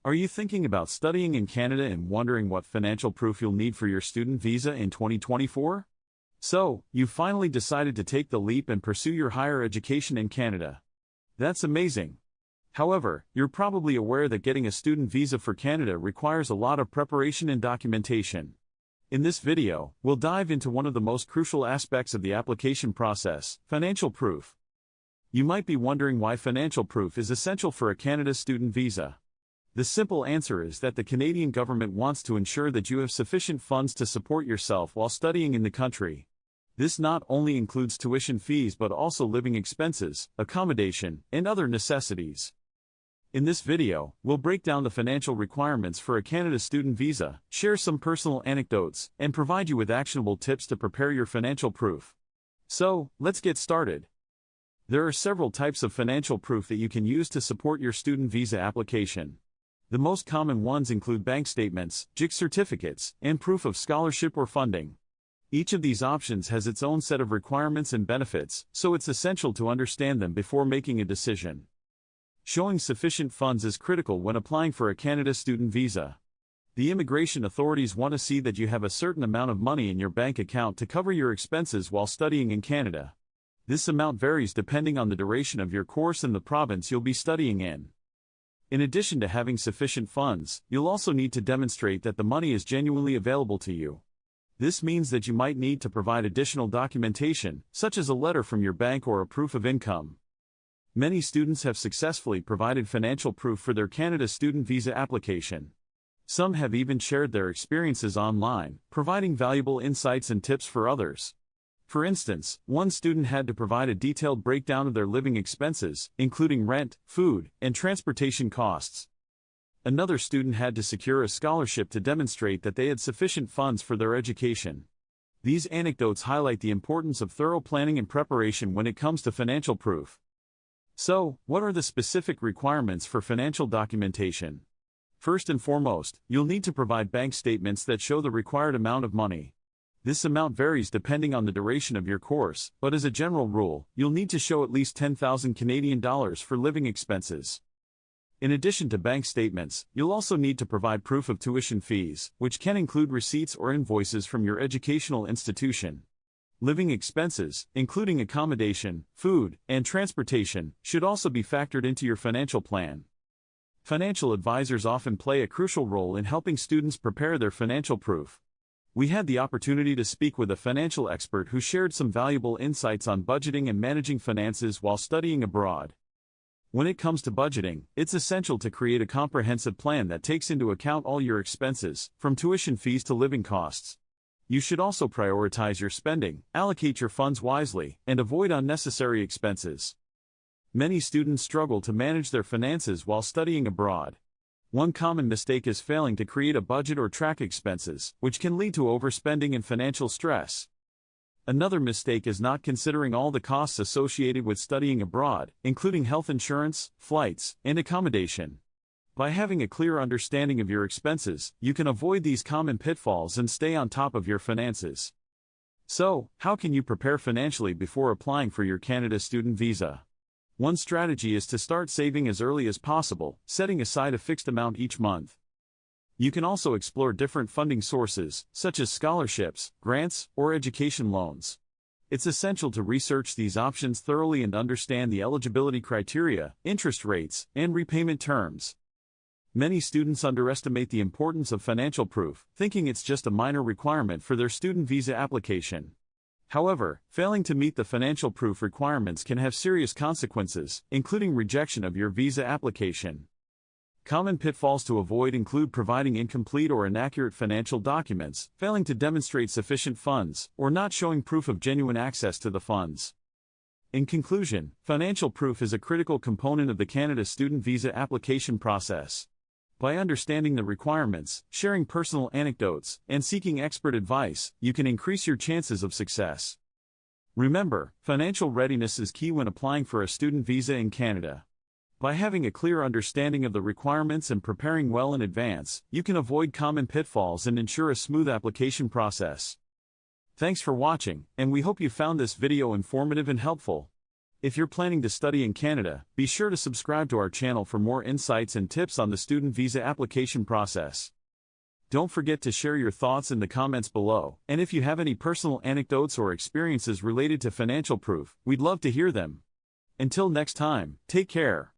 Are you thinking about studying in Canada and wondering what financial proof you'll need for your student visa in 2024? So, you finally decided to take the leap and pursue your higher education in Canada. That's amazing. However, you're probably aware that getting a student visa for Canada requires a lot of preparation and documentation. In this video, we'll dive into one of the most crucial aspects of the application process, financial proof. You might be wondering why financial proof is essential for a Canada student visa. The simple answer is that the Canadian government wants to ensure that you have sufficient funds to support yourself while studying in the country. This not only includes tuition fees but also living expenses, accommodation, and other necessities. In this video, we'll break down the financial requirements for a Canada student visa, share some personal anecdotes, and provide you with actionable tips to prepare your financial proof. So, let's get started. There are several types of financial proof that you can use to support your student visa application. The most common ones include bank statements, JIC certificates, and proof of scholarship or funding. Each of these options has its own set of requirements and benefits, so it's essential to understand them before making a decision. Showing sufficient funds is critical when applying for a Canada student visa. The immigration authorities want to see that you have a certain amount of money in your bank account to cover your expenses while studying in Canada. This amount varies depending on the duration of your course and the province you'll be studying in. In addition to having sufficient funds, you'll also need to demonstrate that the money is genuinely available to you. This means that you might need to provide additional documentation, such as a letter from your bank or a proof of income. Many students have successfully provided financial proof for their Canada student visa application. Some have even shared their experiences online, providing valuable insights and tips for others. For instance, one student had to provide a detailed breakdown of their living expenses, including rent, food, and transportation costs. Another student had to secure a scholarship to demonstrate that they had sufficient funds for their education. These anecdotes highlight the importance of thorough planning and preparation when it comes to financial proof. So, what are the specific requirements for financial documentation? First and foremost, you'll need to provide bank statements that show the required amount of money. This amount varies depending on the duration of your course, but as a general rule, you'll need to show at least 10,000 Canadian dollars for living expenses. In addition to bank statements, you'll also need to provide proof of tuition fees, which can include receipts or invoices from your educational institution. Living expenses, including accommodation, food, and transportation, should also be factored into your financial plan. Financial advisors often play a crucial role in helping students prepare their financial proof. We had the opportunity to speak with a financial expert who shared some valuable insights on budgeting and managing finances while studying abroad. When it comes to budgeting, it's essential to create a comprehensive plan that takes into account all your expenses, from tuition fees to living costs. You should also prioritize your spending, allocate your funds wisely, and avoid unnecessary expenses. Many students struggle to manage their finances while studying abroad. One common mistake is failing to create a budget or track expenses, which can lead to overspending and financial stress. Another mistake is not considering all the costs associated with studying abroad, including health insurance, flights, and accommodation. By having a clear understanding of your expenses, you can avoid these common pitfalls and stay on top of your finances. So, how can you prepare financially before applying for your Canada student visa? One strategy is to start saving as early as possible, setting aside a fixed amount each month. You can also explore different funding sources, such as scholarships, grants, or education loans. It's essential to research these options thoroughly and understand the eligibility criteria, interest rates, and repayment terms. Many students underestimate the importance of financial proof, thinking it's just a minor requirement for their student visa application. However, failing to meet the financial proof requirements can have serious consequences, including rejection of your visa application. Common pitfalls to avoid include providing incomplete or inaccurate financial documents, failing to demonstrate sufficient funds, or not showing proof of genuine access to the funds. In conclusion, financial proof is a critical component of the Canada student visa application process. By understanding the requirements, sharing personal anecdotes, and seeking expert advice, you can increase your chances of success. Remember, financial readiness is key when applying for a student visa in Canada. By having a clear understanding of the requirements and preparing well in advance, you can avoid common pitfalls and ensure a smooth application process. Thanks for watching, and we hope you found this video informative and helpful. If you're planning to study in Canada, be sure to subscribe to our channel for more insights and tips on the student visa application process. Don't forget to share your thoughts in the comments below, and if you have any personal anecdotes or experiences related to financial proof, we'd love to hear them. Until next time, take care.